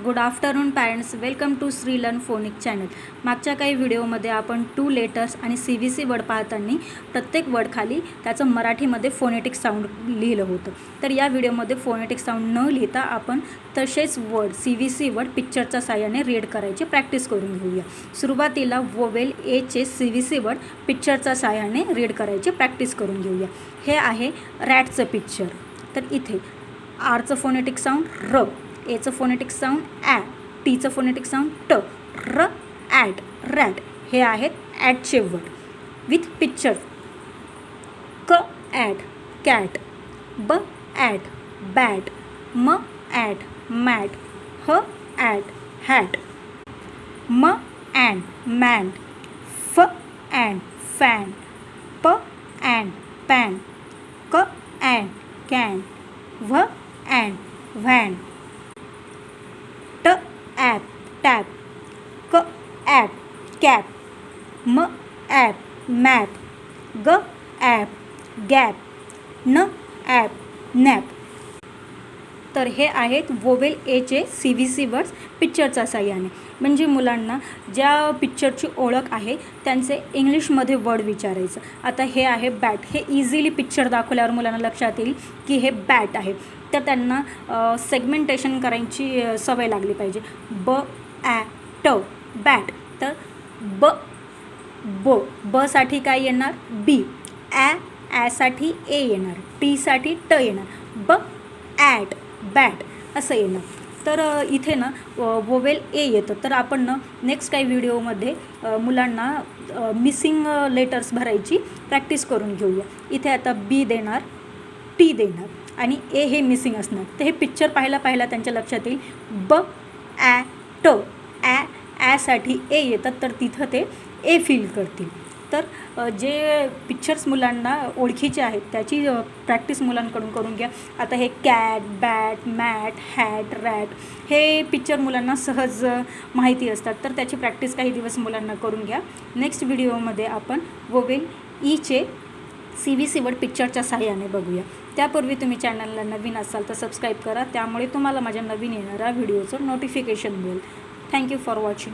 Good afternoon parents, welcome to Shri learn phonic channel. मागच्या काही व्हिडिओमध्ये आपण 2 लेटर्स आणि CVC वर्ड पाहताना प्रत्येक वर्ड खाली त्याचं मराठीमध्ये फोनेटिक साऊंड लिहिलं होतं. तर या व्हिडिओमध्ये फोनेटिक साऊंड न लिहिता आपण तसेच वर्ड CVC वर्ड पिक्चरच्या साहाय्याने रीड करायची प्रॅक्टिस करून घेऊया. सुरुवातीला वोवेल एचे CVC वर्ड पिक्चरच्या साहाय्याने रीड करायची प्रॅक्टिस करून घेऊया. हे आहे रॅटचं पिक्चर. तर इथे आरचं फोनेटिक साऊंड र, एचं फोनेटिक साऊंड ॲ, टीचं फोनेटिक साऊंड ट, र ॲट, रॅट. हे आहेत ॲटचे वर्ड विथ पिक्चर. क ॲट कॅट, ब ॲट बॅट, म ॲट मॅट, ह ॲट हॅट, म ॲन मॅन, फ ॲन फॅन, प ॲन पॅन, क ॲन कॅन, व्ह ॲन व्हॅन, ट ॲप टॅप, क ॲप कॅप, म ॲप मॅप, ग ॲप गॅप, न ॲप नॅप. तर हे आहेत वोवेल एचे CVC वर्ड्स पिक्चरच्या साहाय्याने. म्हणजे मुलांना ज्या पिक्चरची ओळख आहे त्यांचे इंग्लिशमध्ये वर्ड विचारायचं. आता हे आहे बॅट. हे इझिली पिक्चर दाखवल्यावर मुलांना लक्षात येईल की हे बॅट आहे. तर त्यांना सेगमेंटेशन करायची सवय लागली पाहिजे. ब ॲ ट बॅट. तर ब ब बसाठी काय येणार बी, ॲसाठी ए येणार, टीसाठी ट येणार, ब ॲट बॅट असं येणार. तर इथे ना वोवेल ए येतं. तर आपण ना नेक्स्ट काही व्हिडिओमध्ये मुलांना मिसिंग लेटर्स भरायची प्रॅक्टिस करून घेऊया. इथे आता बी देणार, टी देणार आणि ए हे मिसिंग असणार. तर हे पिक्चर पाहायला त्यांच्या लक्षात येईल. ब ॲ ट, ॲसाठी ए येतात तर तिथं ते ए फील करतील. तर जे पिक्चर्स मुलांना ओळखीचे आहेत त्याची प्रॅक्टिस मुलांकडून करून घ्या. आता हे cat, bat, mat, hat, rat हे पिक्चर मुलांना सहज माहिती असतात. तर त्याची प्रॅक्टिस काही दिवस मुलांना करून घ्या. नेक्स्ट व्हिडिओमध्ये आपण वोवेल ईचे CVC वर्ड पिक्चरच्या साहाय्याने बघूया. त्यापूर्वी तुम्ही चॅनलला नवीन असाल तर सबस्क्राईब करा. त्यामुळे तुम्हाला माझ्या नवीन येणाऱ्या व्हिडिओचं नोटिफिकेशन मिळेल. Thank you for watching.